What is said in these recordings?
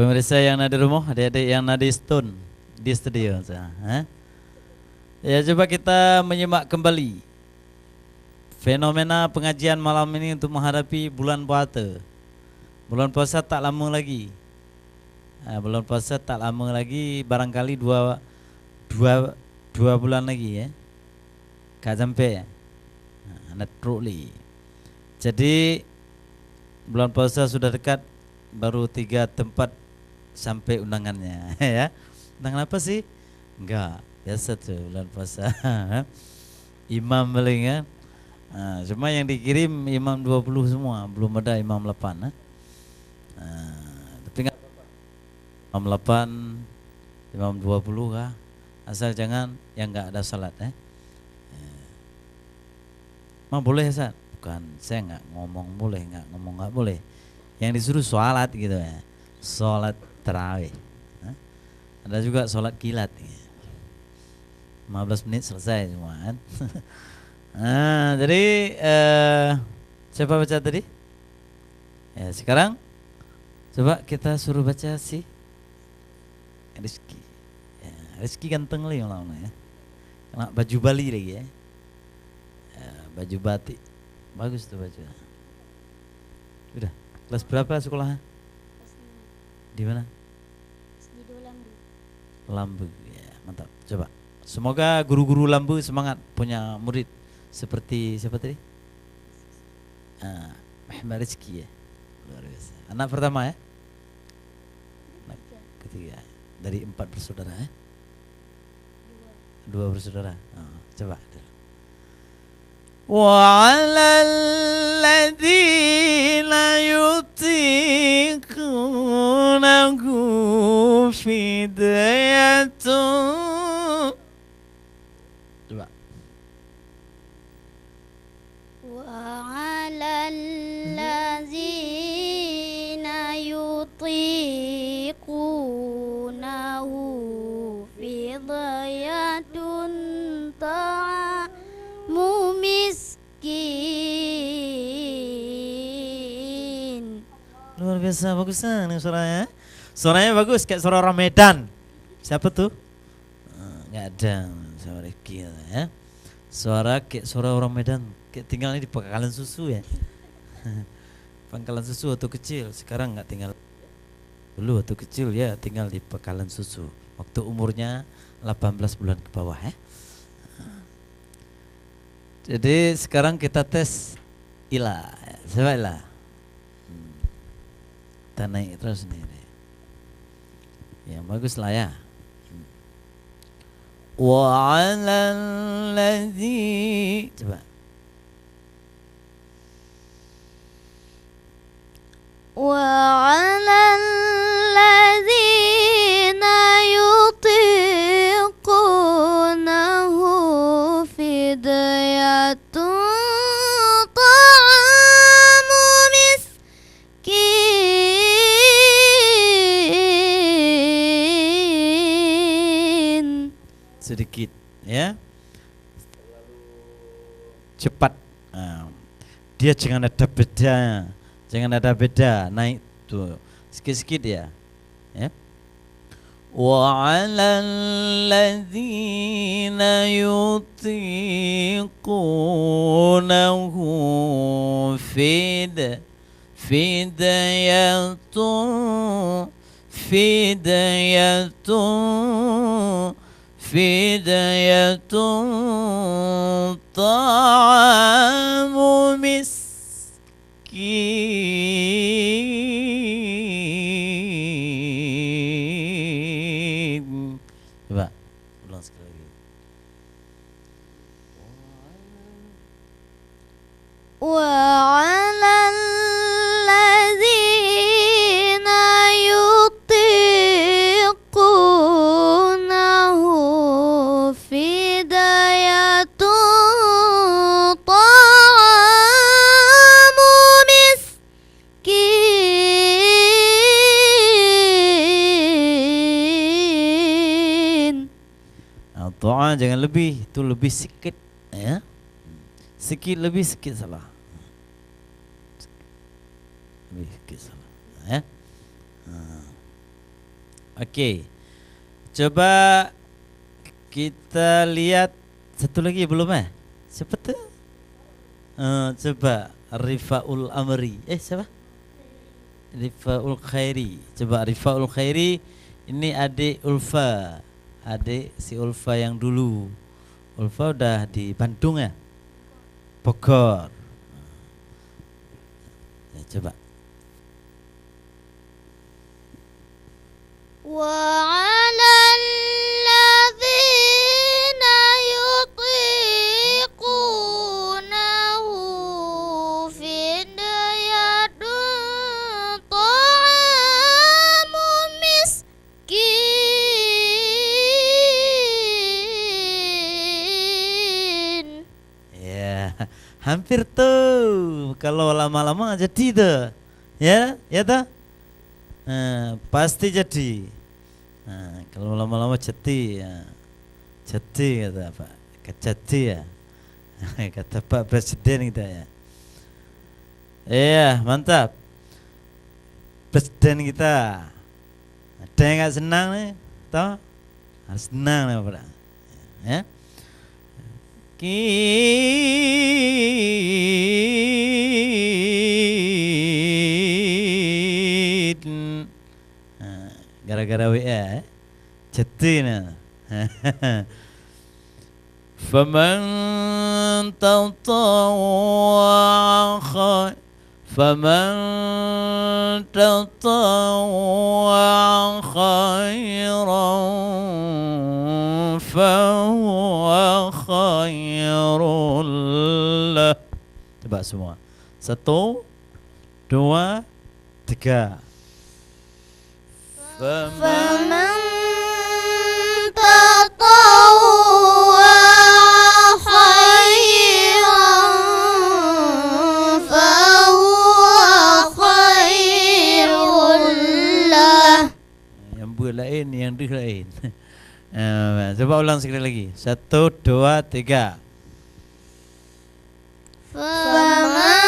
Pemirsa yang ada di rumah, adik-adik yang ada di studio. Ya, coba kita menyimak kembali fenomena pengajian malam ini untuk menghadapi bulan puasa. Bulan puasa tak lama lagi. Bulan puasa tak lama lagi, barangkali dua bulan lagi ya. Gak sampai ya. Anak truli. Jadi bulan puasa sudah dekat, baru 3 tempat sampai undangannya ya. Undangan apa sih? Enggak, biasa tuh bulan puasa. Imam paling ya. Cuma yang dikirim imam 20 semua, belum ada imam 8. Tapi enggak imam 8, imam 20 kah? Asal jangan yang enggak ada salat Mah boleh Ustaz? Bukan, saya enggak ngomong boleh, enggak ngomong enggak boleh. Yang disuruh sholat gitu ya. Sholat tarawih. Ada juga sholat kilat. 15 menit selesai semua kan. Jadi siapa baca tadi? Ya, sekarang coba kita suruh baca si Rizky. Ya, Rizky ganteng lagi malam ya. Kena baju Bali lagi ya. Baju batik. Bagus tuh baju. Udah, kelas berapa sekolahnya? Di mana? Di Lambu. Lambu. Ya, mantap. Coba. Semoga guru-guru Lambu semangat punya murid seperti siapa tadi? Muhammad Rizky ya. Luar biasa. Anak pertama ya? Anak ketiga. Dari 4 bersaudara ya? 2 bersaudara. Coba. وعلى الذين يطيقونه فدية coba وعلى الذين يطيقونه فدية طعام miskin. Luar biasa, bagus nih suaranya. Suaranya bagus kayak suara orang Medan. Siapa tuh? Nggak ada suara Rizky ya. Suara kayak suara orang Medan, kayak tinggalnya di Pangkalan Susu ya. Pangkalan Susu waktu kecil, sekarang nggak tinggal. Dulu waktu kecil ya tinggal di Pangkalan Susu. Waktu umurnya 18 bulan ke bawah ya. Jadi sekarang kita tes Ila. Coba Ila. Kita naik terus nih. Ya bagus lah ya. Wa 'alal ladzi coba. Wa 'alal ladzina yutiqunahu fidyatun ta'amu miskin. Sedikit ya. Cepat. Dia jangan ada beda. Jangan ada beda, naik tuh sikit-sikit ya. Ya. Wa 'alal ladzina yutiqunahu fidyatun ta'amu miskin. Coba ulang sekali lagi. Wa 'alal ladzina yutiqunahu fidyatun ta'amu miskin. Doa jangan lebih, itu lebih sikit ya. Sikit lebih sikit salah. Lebih sikit salah ya. Oke. Coba kita lihat satu lagi belum ya? Siapa tuh? Coba Rifaul Amri. Siapa? Rifaul Khairi. Coba Rifaul Khairi, ini adik Ulfa. Adik si Ulfa yang dulu. Ulfa udah di Bandung ya? Bogor. Ya, coba. وعلى الذين يطيقونه فدية طعام مسكين. Ya, hampir tuh. Kalau lama-lama jadi tuh. Ya, ya tuh. Pasti jadi. Kalau lama-lama jadi ya. Jadi kata Pak. Kejadi ya. Kata Pak Presiden kita ya. Iya, mantap. Presiden kita. Ada yang gak senang nih? Toh? Harus senang nih Pak. Ya. Gara-gara WA jadi nah. Faman tatawwa khairan fahuwa khairul lah. Coba semua. 1, 2, 3. فمن تطوع خيرا فهو خير له. Yang bu lain, yang di lain. Coba ulang sekali lagi. 1, 2, 3. فمن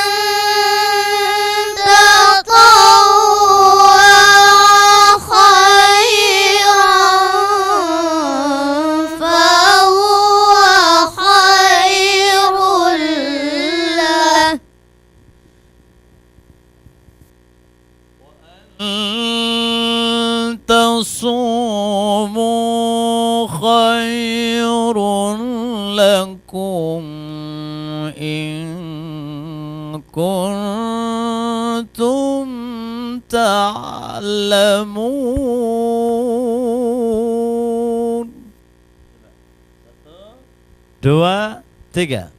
تصوموا خير لكم إن كنتم تعلمون. 2, 3.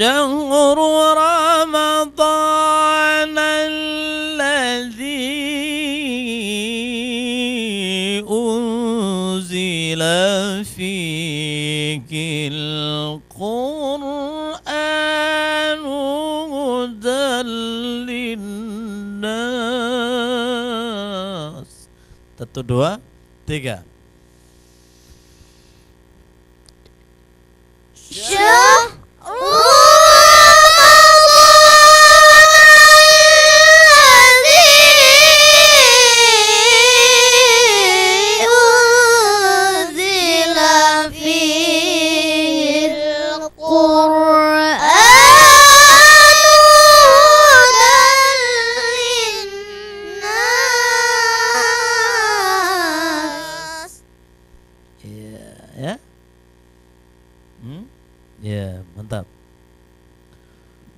شهر رمضان الذي أنزل فيه القرآن هدى للناس. 1, 2, 3. Ya, mantap.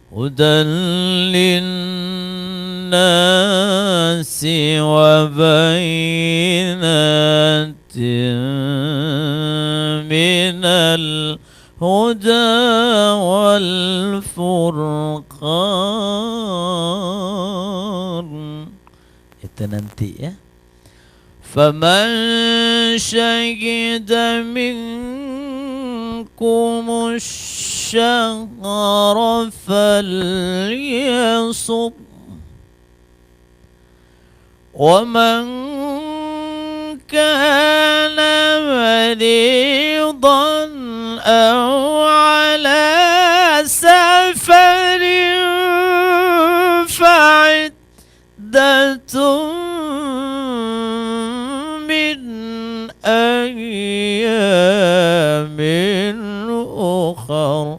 Hudan linnasi wa bainatin minal huda wal furqan. Itu nanti ya. Faman syahida minkum الشهر فليصم ومن كان مريضا أو على سفر فعدة من أيام أخر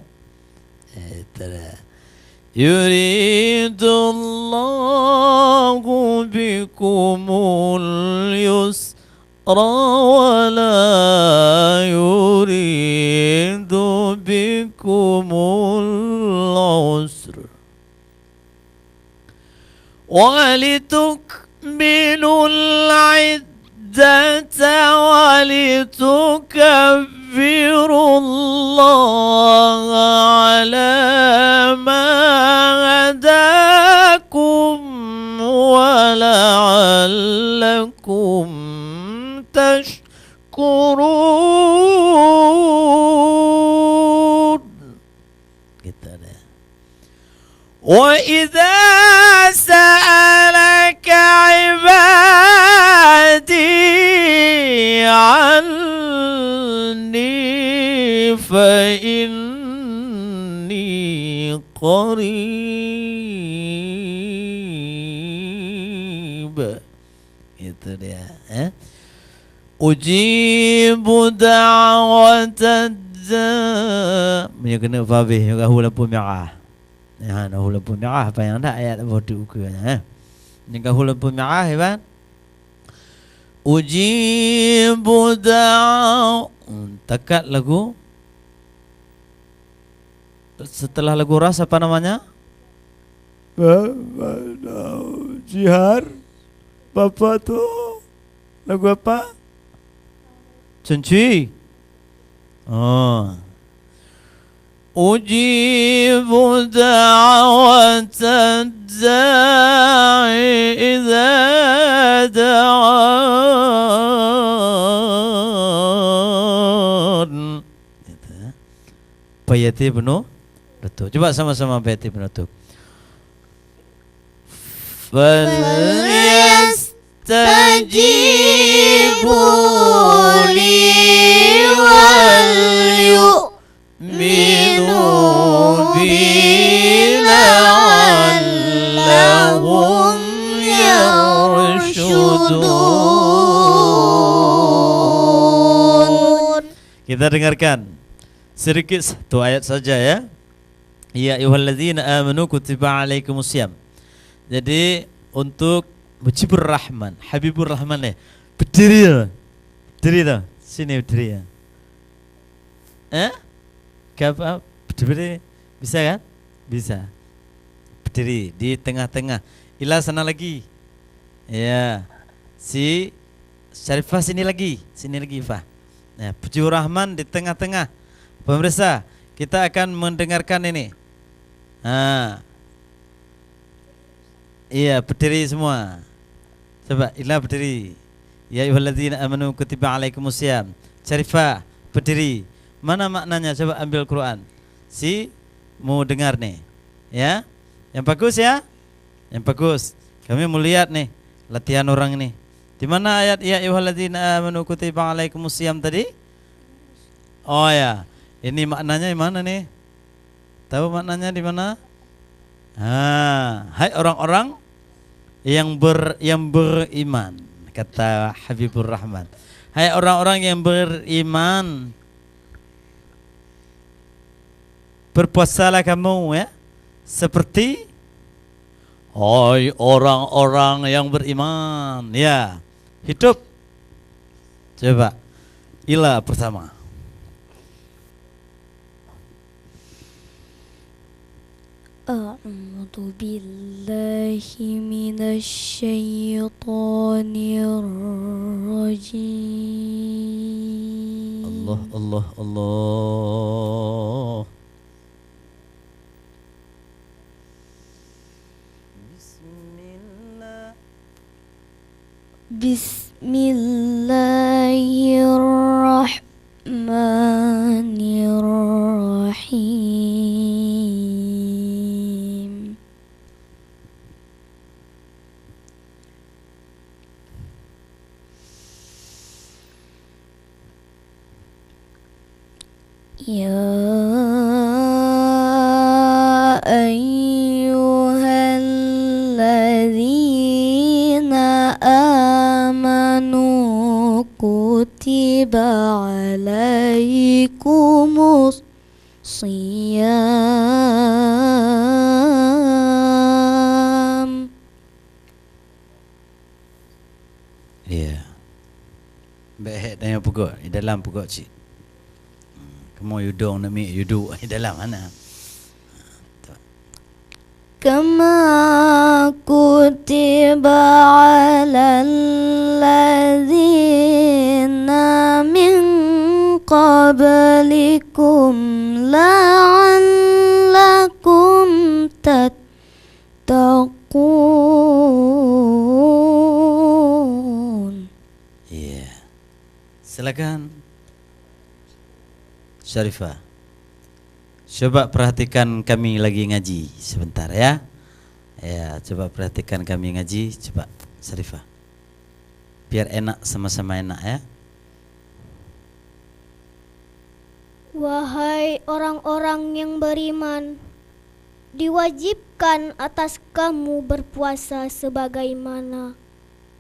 يريد الله بكم اليسر ولا يريد بكم العسر ولتكملوا العدة ولتكبروا الله على ما هداكم ولعلكم تشكرون. Gitu deh. وإذا سألك عبادي عني فإني قريب. Itu dia. Ujibu da'watad punya kena fabih juga lampu merah. Ya, lampu merah apa yang ada ayat bodoh ukurannya. Ni lampu merah hebat. Ujibu takat lagu. Setelah lagu ras apa namanya? Jihar. Bapak tu lagu apa? Cunci. Oh. Ujibu da'watad da'i idza da'an. Bayati penutup. Coba sama-sama bayati penutup. فليستجيبوا لي وليؤمنوا بي لعلهم يرشدون. Kita dengarkan sedikit satu ayat saja ya. Ya ayyuhalladzina amanu kutiba alaikumusiyam. Jadi untuk Mujibur Rahman, Habibur Rahman nih, berdiri tuh, sini berdiri ya. Apa? Berdiri, bisa kan? Bisa. Berdiri di tengah-tengah. Ila sana lagi. Ya, si Syarifah sini lagi, Fah. Nah, Mujibur Rahman di tengah-tengah. Pemirsa, kita akan mendengarkan ini. Iya, berdiri semua. Coba, Ila berdiri. Ya ayyuhalladzina amanu kutiba alaikumusiyam. Syarifah, berdiri. Mana maknanya? Coba ambil Quran. Si mau dengar nih. Ya. Yang bagus ya? Yang bagus. Kami mau lihat nih latihan orang ini. Di mana ayat ya ayyuhalladzina amanu kutiba alaikumusiyam tadi? Oh ya. Ini maknanya di mana nih? Tahu maknanya di mana? Hai orang-orang yang beriman, kata Habibur Rahman. Hai orang-orang yang beriman, berpuasalah kamu ya, seperti hai orang-orang yang beriman. Ya, hidup. Coba Ila pertama. أعوذ بالله من الشيطان الرجيم. Allah, Allah, Allah. Bismillah. Bismillahirrahmanirrahim. Ya ayyuhalladzina amanu kutiba alaikumus siyam. Ya. Baik dan yang pukul di dalam pukul cik. Kamu yudong nak mi yuduk di dalam mana? Kama kutiba alal ladzina min qablikum la'allakum tattaqun. Ya. Silakan Syarifah. Coba perhatikan kami lagi ngaji sebentar ya. Ya, coba perhatikan kami ngaji, coba Syarifah. Biar enak, sama-sama enak ya. Wahai orang-orang yang beriman, diwajibkan atas kamu berpuasa sebagaimana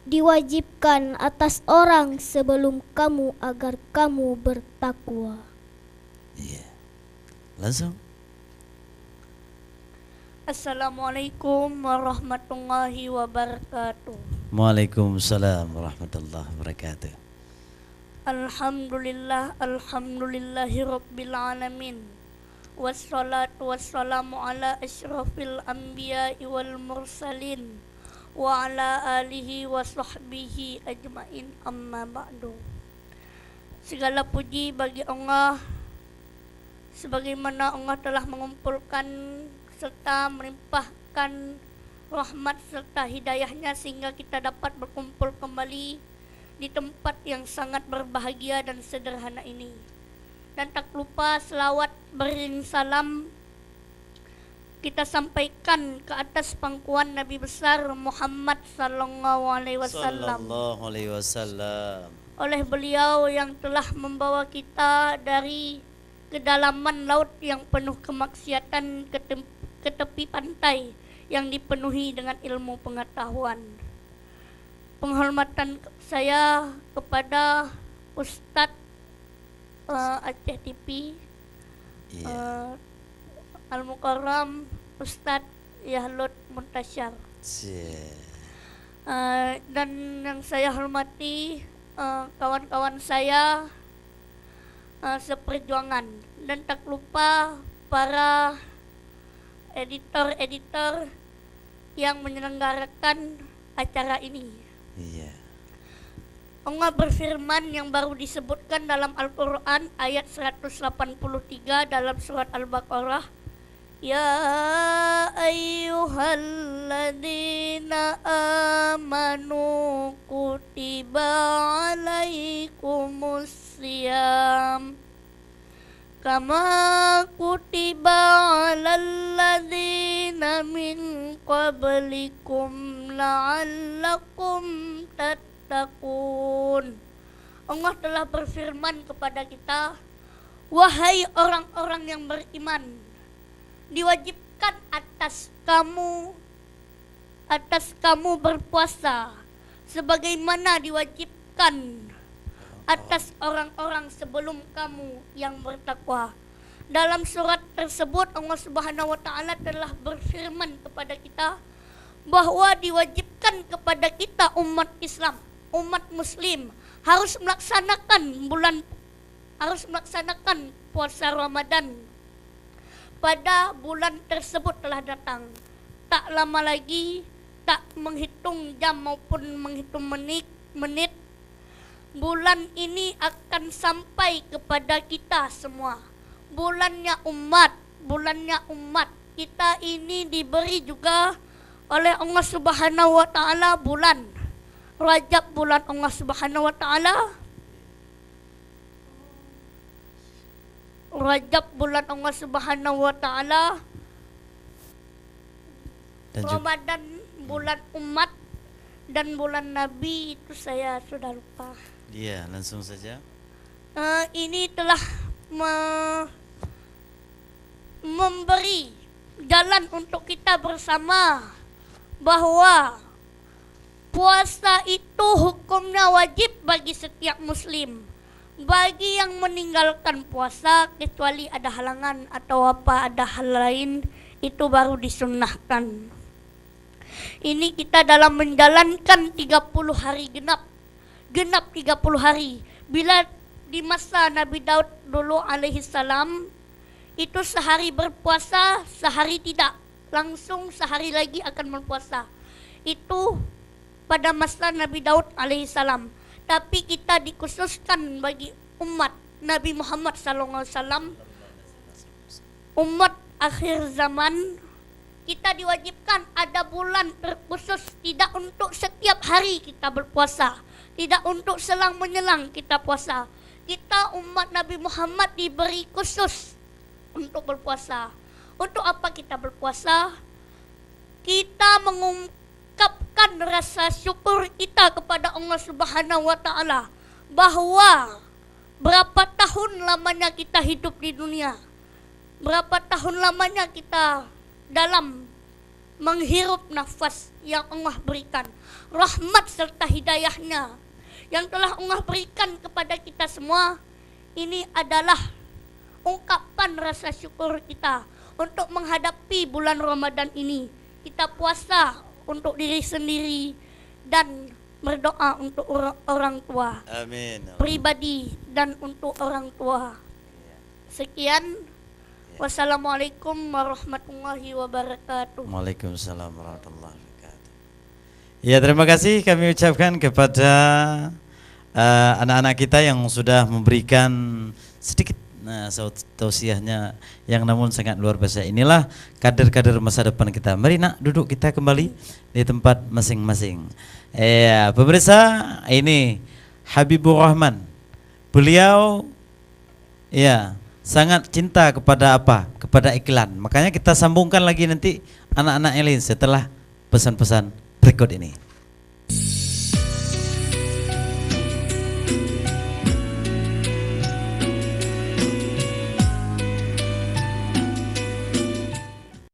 diwajibkan atas orang sebelum kamu agar kamu bertakwa. Iya. Langsung. Assalamualaikum warahmatullahi wabarakatuh. Waalaikumsalam warahmatullahi wabarakatuh. Alhamdulillah, alhamdulillahi rabbil alamin. Wassalatu wassalamu ala asyrafil anbiya'i wal mursalin wa ala alihi wa sahbihi ajmain, amma ba'du. Segala puji bagi Allah, sebagaimana Allah telah mengumpulkan serta melimpahkan rahmat serta hidayahnya sehingga kita dapat berkumpul kembali di tempat yang sangat berbahagia dan sederhana ini. Dan tak lupa selawat beriring salam kita sampaikan ke atas pangkuan Nabi besar Muhammad sallallahu alaihi wasallam. Oleh beliau yang telah membawa kita dari kedalaman laut yang penuh kemaksiatan ke tepi pantai yang dipenuhi dengan ilmu pengetahuan. Penghormatan saya kepada Ustadz Aceh TV, Al-Mukarram Ustadz Yahlut Muntasyar, dan yang saya hormati kawan-kawan saya seperjuangan, dan tak lupa para editor-editor yang menyelenggarakan acara ini. Allah berfirman yang baru disebutkan dalam Al-Quran ayat 183 dalam surat Al-Baqarah, Ya ayyuhalladzina amanu kutiba alaikumus siyam kama kutiba alal ladzina min qablikum la'allakum tattaqun. Allah telah berfirman kepada kita, wahai orang-orang yang beriman, diwajibkan atas kamu berpuasa sebagaimana diwajibkan atas orang-orang sebelum kamu yang bertakwa. Dalam surat tersebut Allah Subhanahu wa taala telah berfirman kepada kita bahwa diwajibkan kepada kita umat Islam, umat muslim harus melaksanakan puasa Ramadan pada bulan tersebut telah datang. Tak lama lagi, tak menghitung jam maupun menghitung menit, bulan ini akan sampai kepada kita semua. Bulannya umat kita ini diberi juga oleh Allah Subhanahu wa taala bulan Rajab, bulan Allah Subhanahu wa taala. Rajab bulan Allah Subhanahu wa taala. Ramadan bulan umat, dan bulan Nabi itu saya sudah lupa. Iya, langsung saja. Ini telah memberi jalan untuk kita bersama bahwa puasa itu hukumnya wajib bagi setiap muslim. Bagi yang meninggalkan puasa kecuali ada halangan atau ada hal lain, itu baru disunnahkan. Ini kita dalam menjalankan 30 hari genap 30 hari. Bila di masa Nabi Daud dulu alaihi salam, itu sehari berpuasa, sehari tidak, langsung sehari lagi akan berpuasa. Itu pada masa Nabi Daud alaihi salam. Tapi kita dikhususkan bagi umat Nabi Muhammad SAW, umat akhir zaman, kita diwajibkan ada bulan terkhusus, tidak untuk setiap hari kita berpuasa, tidak untuk selang menyelang kita puasa. Kita umat Nabi Muhammad diberi khusus untuk berpuasa. Untuk apa kita berpuasa? Kita mengungkapkan rasa syukur kita kepada Allah Subhanahu wa taala bahwa berapa tahun lamanya kita hidup di dunia, berapa tahun lamanya kita dalam menghirup nafas yang Allah berikan, rahmat serta hidayahnya yang telah Allah berikan kepada kita semua. Ini adalah ungkapan rasa syukur kita untuk menghadapi bulan Ramadan ini. Kita puasa untuk diri sendiri dan berdoa untuk orang tua. Amin. Pribadi dan untuk orang tua. Sekian. Wassalamualaikum warahmatullahi wabarakatuh. Waalaikumsalam warahmatullahi wabarakatuh. Ya, terima kasih kami ucapkan kepada anak-anak kita yang sudah memberikan sedikit tausiahnya yang namun sangat luar biasa. Inilah kader-kader masa depan kita. Mari nak duduk kita kembali di tempat masing-masing. Pemirsa, ini Habibur Rahman. Beliau sangat cinta kepada apa? Kepada iklan. Makanya kita sambungkan lagi nanti anak-anak yang lain setelah pesan-pesan berikut ini.